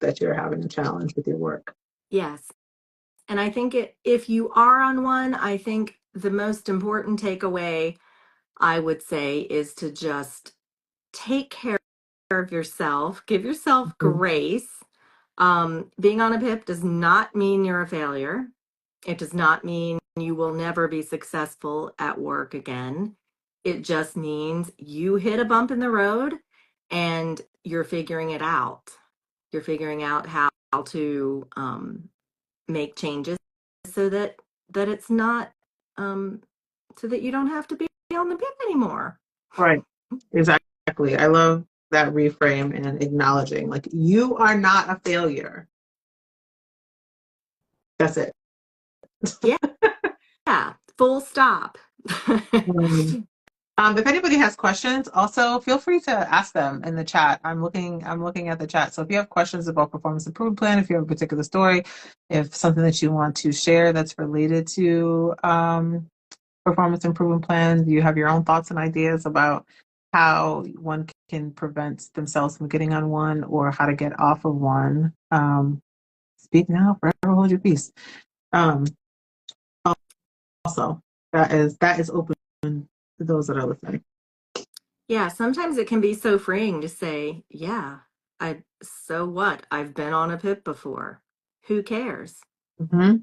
that you're having a challenge with your work. Yes. And I think if you are on one, I think the most important takeaway I would say is to just take care of yourself, give yourself Mhm. grace. Being on a PIP does not mean you're a failure. It does not mean you will never be successful at work again. It just means you hit a bump in the road and you're figuring it out. You're figuring out how to make changes so that it's not um, so that you don't have to be on the PIP anymore. Right. Exactly. I love that reframe and acknowledging like you are not a failure. That's it. Yeah, full stop. Um, if anybody has questions, also feel free to ask them in the chat. I'm looking at the chat. So if you have questions about performance improvement plan, if you have a particular story, if something that you want to share that's related to performance improvement plans, you have your own thoughts and ideas about how one can prevent themselves from getting on one or how to get off of one. Speak now, forever hold your peace. Um, Also, that is open to those that are listening. Yeah, sometimes it can be so freeing to say, yeah, so what? I've been on a PIP before. Who cares? Mm-hmm.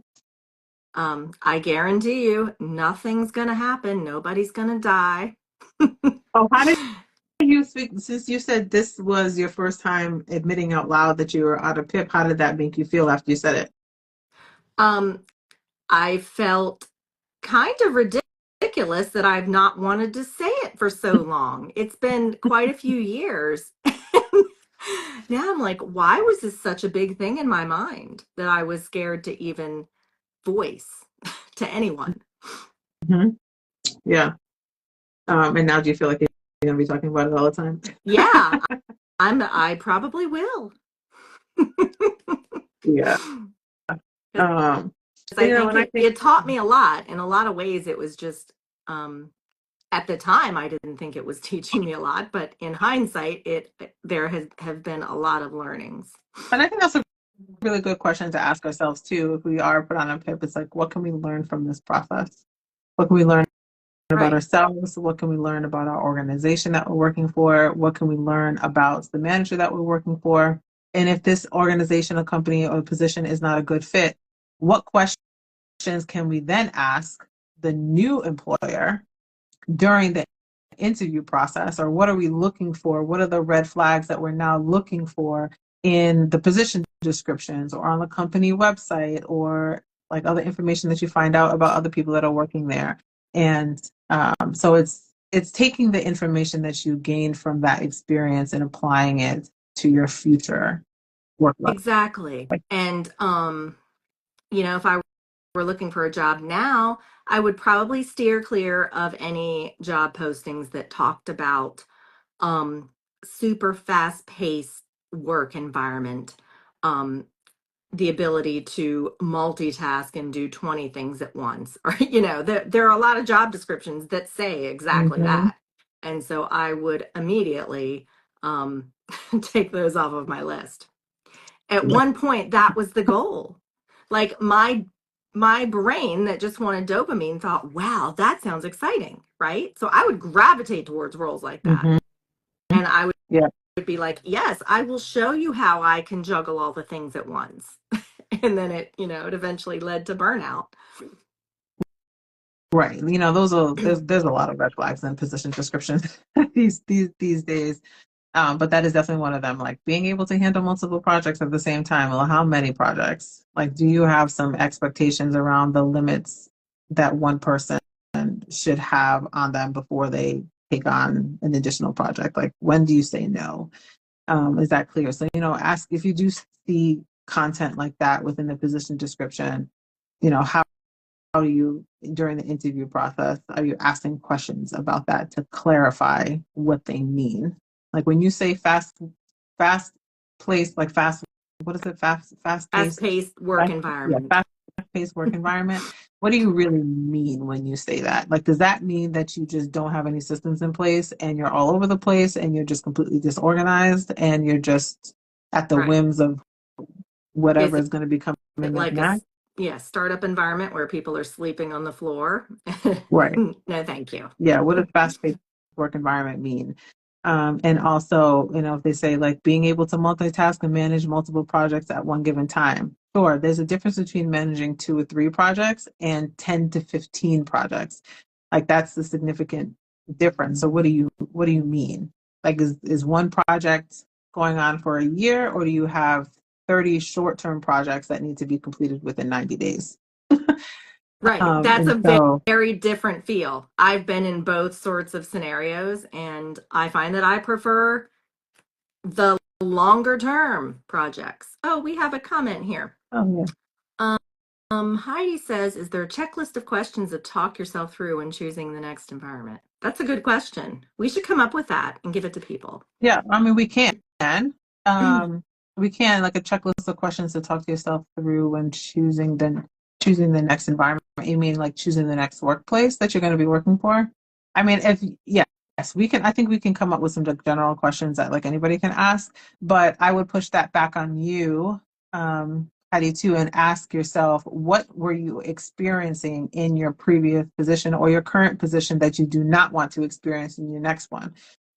I guarantee you nothing's gonna happen. Nobody's gonna die. Oh, how did you speak? Since you said this was your first time admitting out loud that you were out of PIP, how did that make you feel after you said it? um, I felt kind of ridiculous that I've not wanted to say it for so long. It's been quite a few years. Now I'm like, why was this such a big thing in my mind that I was scared to even voice to anyone? Mm-hmm. Yeah. And now do you feel like you're going to be talking about it all the time? Yeah, I probably will. Yeah. Because Um, I think and I think, it taught me a lot. In a lot of ways, it was just at the time I didn't think it was teaching me a lot, but in hindsight, there have been a lot of learnings. and I think that's a really good question to ask ourselves too. If we are put on a PIP, it's like, what can we learn from this process? What can we learn about Right. ourselves? What can we learn about our organization that we're working for? What can we learn about the manager that we're working for? And if this organization, a company, or position is not a good fit, what questions can we then ask the new employer during the interview process? Or what are we looking for? What are the red flags that we're now looking for in the position descriptions or on the company website or like other information that you find out about other people that are working there? And so it's taking the information that you gained from that experience and applying it to your future work life. Exactly. And if I were looking for a job now, I would probably steer clear of any job postings that talked about super fast paced work environment, um, the ability to multitask and do 20 things at once. Or, there are a lot of job descriptions that say exactly Mhm. that. And so I would immediately take those off of my list. At Yeah. one point, that was the goal. Like my brain that just wanted dopamine thought, wow, that sounds exciting, right? So I would gravitate towards roles like that. Mhm. And I Yeah. would be like, yes, I will show you how I can juggle all the things at once. And then it eventually led to burnout. Right. There's a lot of red flags in position descriptions these days. But that is definitely one of them. Like being able to handle multiple projects at the same time. Well, how many projects? Like, do you have some expectations around the limits that one person should have on them before they take on an additional project? Like, when do you say no? Is that clear? So, ask if you do see content like that within the position description, how do you, during the interview process, are you asking questions about that to clarify what they mean? Like when you say fast place, like fast, what is it? Fast Fast paced, paced work environment. fast paced work environment. What do you really mean when you say that? Like, does that mean that you just don't have any systems in place and you're all over the place and you're just completely disorganized and you're just at the Right. whims of Is whatever is going to be coming it up like next? startup environment where people are sleeping on the floor. Right. No, thank you. Yeah, what does fast-paced work environment mean? And also, if they say like being able to multitask and manage multiple projects at one given time. Sure, there's a difference between managing 2 or 3 projects and 10 to 15 projects. Like that's the significant difference. So what do you mean? Like is one project going on for a year, or do you have 30 short-term projects that need to be completed within 90 days? Right. That's And a so, very different feel. I've been in both sorts of scenarios, and I find that I prefer the longer term projects. Oh, we have a comment here. oh Heidi says, is there a checklist of questions to talk yourself through when choosing the next environment? That's a good question. We should come up with that and give it to people. yeah, I mean, we can. We can like a checklist of questions to talk to yourself through when choosing the next environment. You mean like choosing the next workplace that you're going to be working for? I mean, if yes, we can. I think we can come up with some like, general questions that like anybody can ask. But I would push that back on you, Patty, too, and ask yourself, what were you experiencing in your previous position or your current position that you do not want to experience in your next one?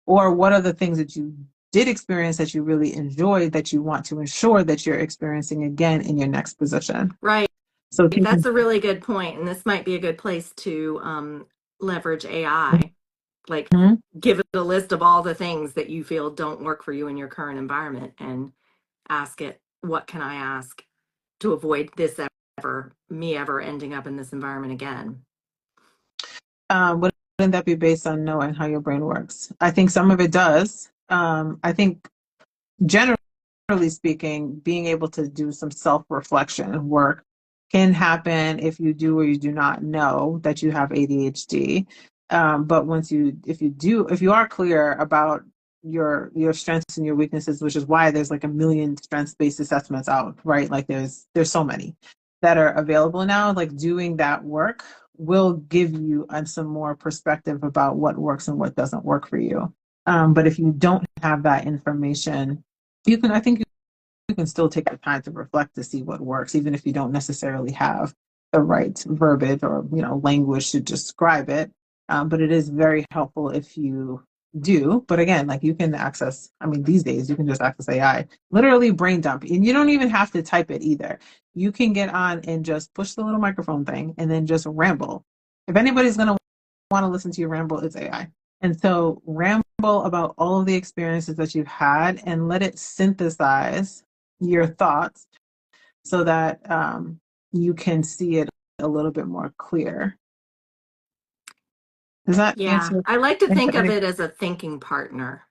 Or what are the things that you did experience that you really enjoyed that you want to ensure that you're experiencing again in your next position? Right. So That's a really good point, and this might be a good place to leverage AI. Like, Mhm. give it a list of all the things that you feel don't work for you in your current environment, and ask it, what can I ask to avoid this ever ending up in this environment again? Wouldn't that be based on knowing how your brain works? I think some of it does. I think generally speaking, being able to do some self-reflection work can happen if you do or you do not know that you have ADHD. But if you are clear about your strengths and your weaknesses, which is why there's like a million strengths-based assessments out, right? Like there's so many that are available now. Like doing that work will give you some more perspective about what works and what doesn't work for you. But if you don't have that information, I think you can still take the time to reflect to see what works, even if you don't necessarily have the right verbiage or language to describe it. But it is very helpful if you do. But again, like you can access, I mean, these days you can just access AI, literally brain dump, and you don't even have to type it either. You can get on and just push the little microphone thing and then just ramble. If anybody's going to want to listen to you ramble, it's AI. And so ramble about all of the experiences that you've had and let it synthesize your thoughts so that you can see it a little bit more clear. Does that Yeah, answer? I like to think of any- it as a thinking partner,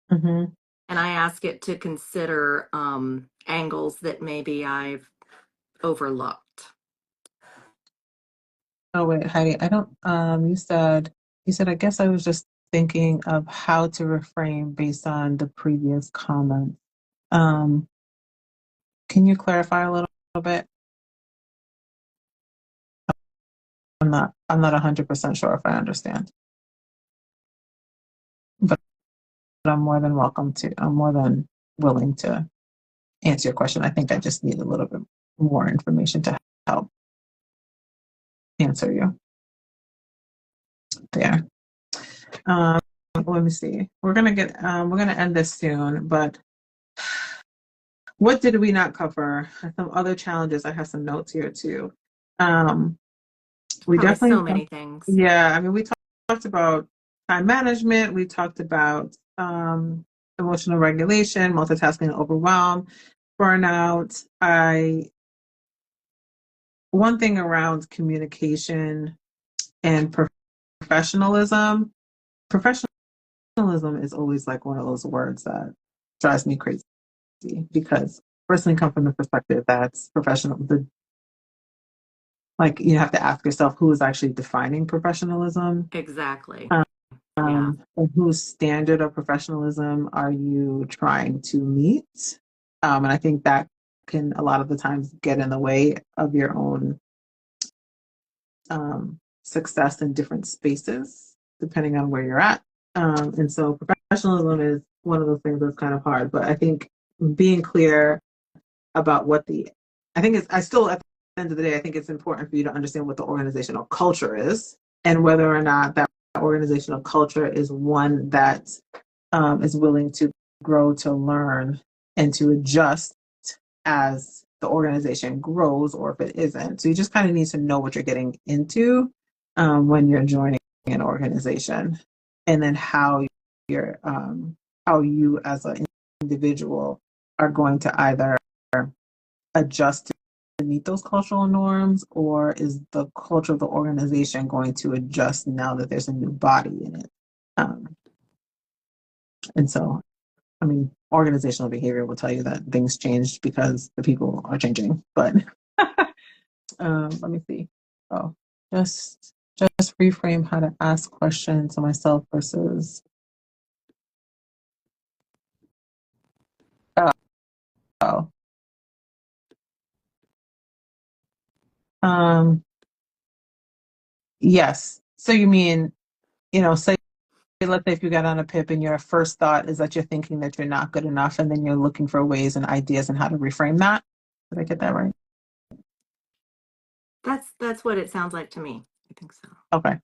Mhm. and I ask it to consider angles that maybe I've overlooked. Oh wait, Heidi, I don't. You said I guess I was just thinking of how to reframe based on the previous comment. Um, can you clarify a little bit? I'm not 100% sure if I understand, but I'm more than welcome to. I'm more than willing to answer your question. I think I just need a little bit more information to help answer you there. Um, Let me see. We're gonna end this soon, but what did we not cover? Some other challenges. I have some notes here too. We Probably so definitely, many things. yeah. I mean, we talked about time management. We talked about emotional regulation, multitasking, and overwhelm, burnout. One thing around communication and professionalism. Professionalism is always like one of those words that drives me crazy because personally come from the perspective that's professional. Like you have to ask yourself who is actually defining professionalism, Exactly. Yeah, and whose standard of professionalism are you trying to meet? And I think that can a lot of the times get in the way of your own success in different spaces, depending on where you're at. And so professionalism is one of those things that's kind of hard. But I think being clear about I think it's, I still, at end of the day, I think it's important for you to understand what the organizational culture is and whether or not that organizational culture is one that is willing to grow, to learn, and to adjust as the organization grows, or if it isn't. So you just kind of need to know what you're getting into when you're joining an organization, and then you're how you as an individual are going to either adjust to meet those cultural norms, or is the culture of the organization going to adjust now that there's a new body in it? And so, I mean, organizational behavior will tell you that things changed because the people are changing. But let me see. Oh, just reframe how to ask questions to myself versus oh. Yes. So you mean, say let's say if you got on a PIP and your first thought is that you're thinking that you're not good enough, and then you're looking for ways and ideas and how to reframe that. Did I get that right? That's what it sounds like to me. I think so. Okay.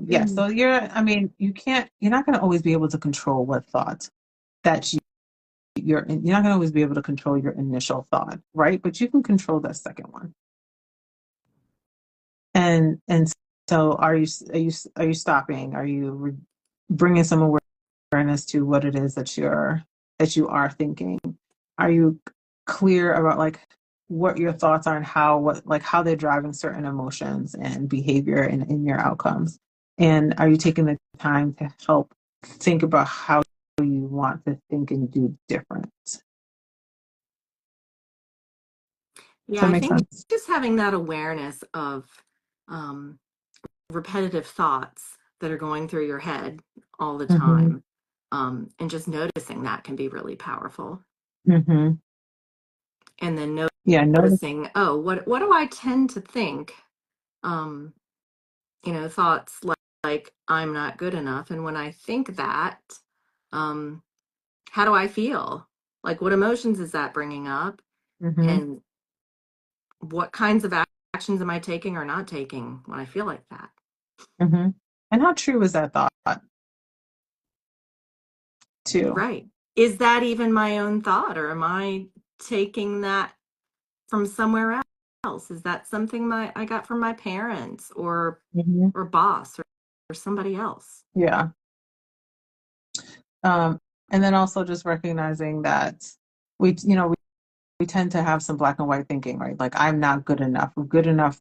Yeah. So you're not going to always be able to control what thought that you're not going to always be able to control your initial thought, right? But you can control that second one. And so are you stopping? Are you bringing some awareness to what it is that you are thinking? Are you clear about like what your thoughts are and how they're driving certain emotions and behavior in your outcomes? And are you taking the time to help think about how you want to think and do different? Does Yeah, that I make think sense? just having that awareness of um, repetitive thoughts that are going through your head all the Mm-hmm. time, and just noticing that can be really powerful. Mm-hmm. And then Yeah, notice. noticing, oh, what do I tend to think? Um, thoughts like I'm not good enough. And when I think that, um, how do I feel? Like, what emotions is that bringing up? Mm-hmm. And what kinds of actions am I taking or not taking when I feel like that? Mm-hmm. And how true is that thought too? Right. Is that even my own thought, or am I taking that from somewhere else? Is that something I got from my parents Mm-hmm. or boss or somebody else? Yeah. Um, and then also just recognizing that we tend to have some black and white thinking, right? Like I'm not good enough. Good enough.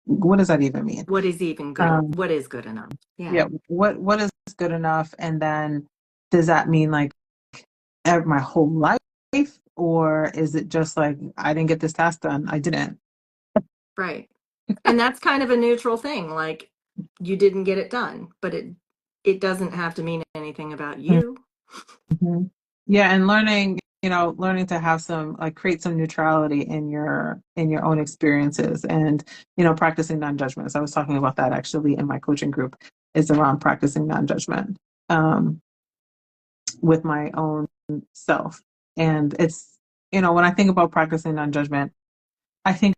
What does that even mean? What is even good? Um, What is good enough? Yeah. yeah. What is good enough? And then does that mean like my whole life, or is it just like I didn't get this task done? I didn't. Right. And that's kind of a neutral thing. Like, you didn't get it done, but it doesn't have to mean anything about you. Mm-hmm. Yeah, and learning to have some like create some neutrality in your own experiences, and practicing non-judgment. So I was talking about that actually in my coaching group, is around practicing non-judgment um, with my own self. And it's when I think about practicing non-judgment, I think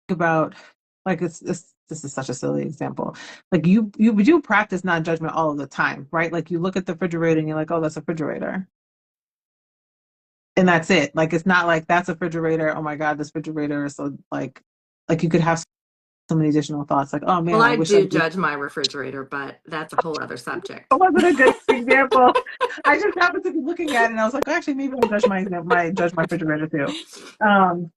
about like this is such a silly example. Like you do practice non-judgment all of the time, right? Like you look at the refrigerator and you're like, oh, that's a refrigerator, and that's it. Like it's not like that's a refrigerator. Oh my God, this refrigerator is so like you could have so many additional thoughts. Like, oh Well, man, I I wish I do did. judge my refrigerator, but that's a whole other That subject. wasn't a good example. I just happened to be looking at it and I was like, oh, actually, maybe I'll judge my refrigerator too. Um,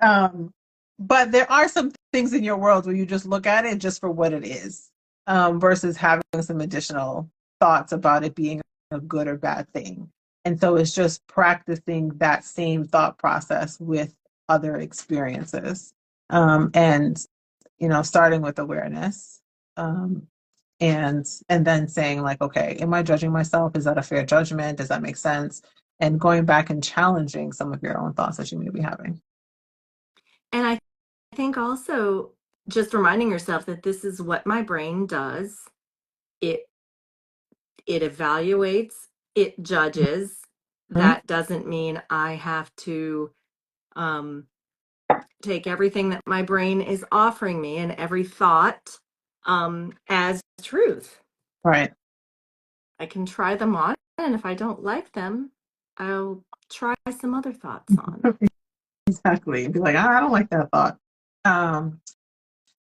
um, but there are some things in your world where you just look at it just for what it is, versus having some additional thoughts about it being a good or bad thing. And so it's just practicing that same thought process with other experiences. And starting with awareness, um, and then saying like, okay, am I judging myself? Is that a fair judgment? Does that make sense? And going back and challenging some of your own thoughts that you may be having. And I think also just reminding yourself that this is what my brain does. It it evaluates, it judges. Mhm. That doesn't mean I have to take everything that my brain is offering me and every thought as truth. Right. I can try them on, and if I don't like them, I'll try some other thoughts on. Exactly. Be like, I don't like that thought.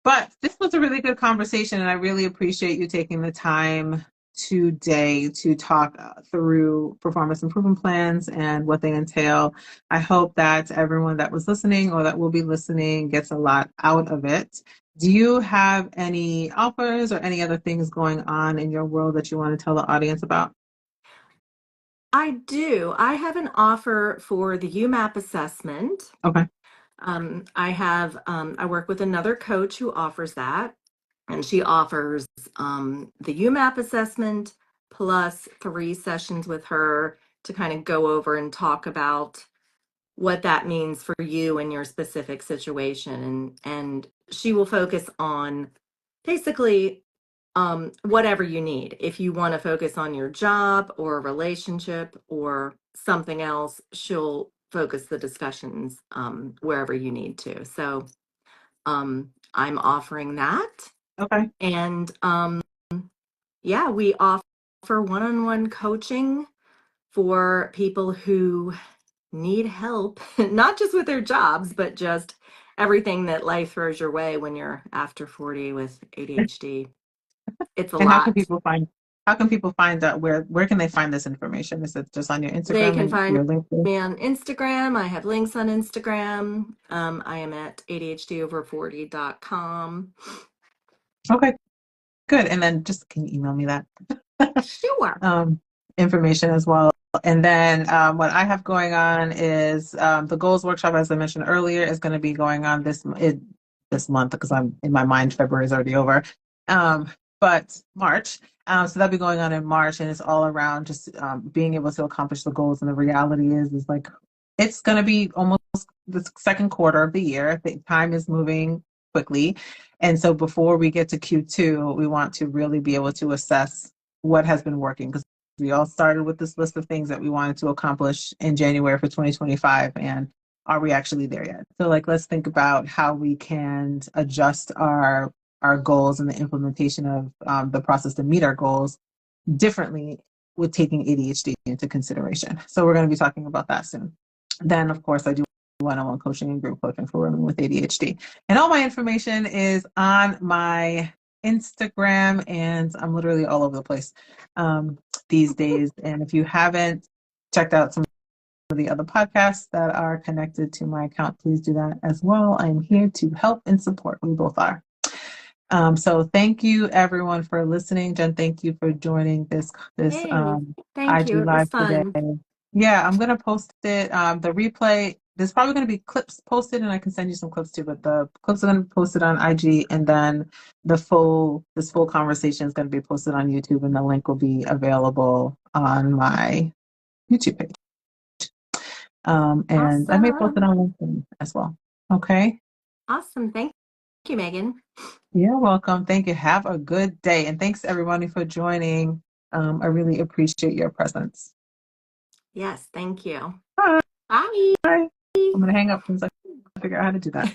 But this was a really good conversation, and I really appreciate you taking the time today to talk through performance improvement plans and what they entail. I hope that everyone that was listening or that will be listening gets a lot out of it. Do you have any offers or any other things going on in your world that you want to tell the audience about? I do. I have an offer for the UMAP assessment. Okay. I work with another coach who offers that, and she offers the UMAP assessment plus 3 sessions with her to kind of go over and talk about what that means for you and your specific situation. And she will focus on basically whatever you need. If you want to focus on your job or a relationship or something else, she'll focus the discussions wherever you need to. So I'm offering that. Okay. And yeah, we offer one-on-one coaching for people who need help, not just with their jobs, but just everything that life throws your way when you're after 40 with ADHD. It's a And lot. how can people find out where can they find this information? Is it just on your They Instagram can and find your LinkedIn? me on Instagram. I have links on Instagram. I am at ADHDover40.com. Okay, good. And then just can you email me that Sure. information as well? And then what I have going on is the goals workshop, as I mentioned earlier, is going to be going on this month because I'm in my mind February is already over, but March. So that'll be going on in March, and it's all around just being able to accomplish the goals. And the reality is like it's going to be almost the second quarter of the year. The time is moving quickly, and so before we get to Q2, we want to really be able to assess what has been working because we all started with this list of things that we wanted to accomplish in January for 2025. And are we actually there yet? So like, let's think about how we can adjust our goals and the implementation of the process to meet our goals differently with taking ADHD into consideration. So we're going to be talking about that soon. Then, of course, I do one-on-one coaching and group coaching for women with ADHD. And all my information is on my Instagram, and I'm literally all over the place these days. And if you haven't checked out some of the other podcasts that are connected to my account, please do that as well. I'm here to help and support. We both are. So thank you everyone for listening. Jen, thank you for joining this Hey, thank IG you. It was live today. fun. Yeah, I'm gonna post it. The replay, there's probably gonna be clips posted and I can send you some clips too, but the clips are gonna be posted on IG and then this full conversation is gonna be posted on YouTube and the link will be available on my YouTube page. And I may post it Awesome. on LinkedIn as well. Okay. Awesome. Thank you, Megan. You're welcome. Thank you. Have a good day. And thanks everybody for joining. I really appreciate your presence. Yes, thank you. Bye. Bye. I'm going to hang up since I figure out how to do that.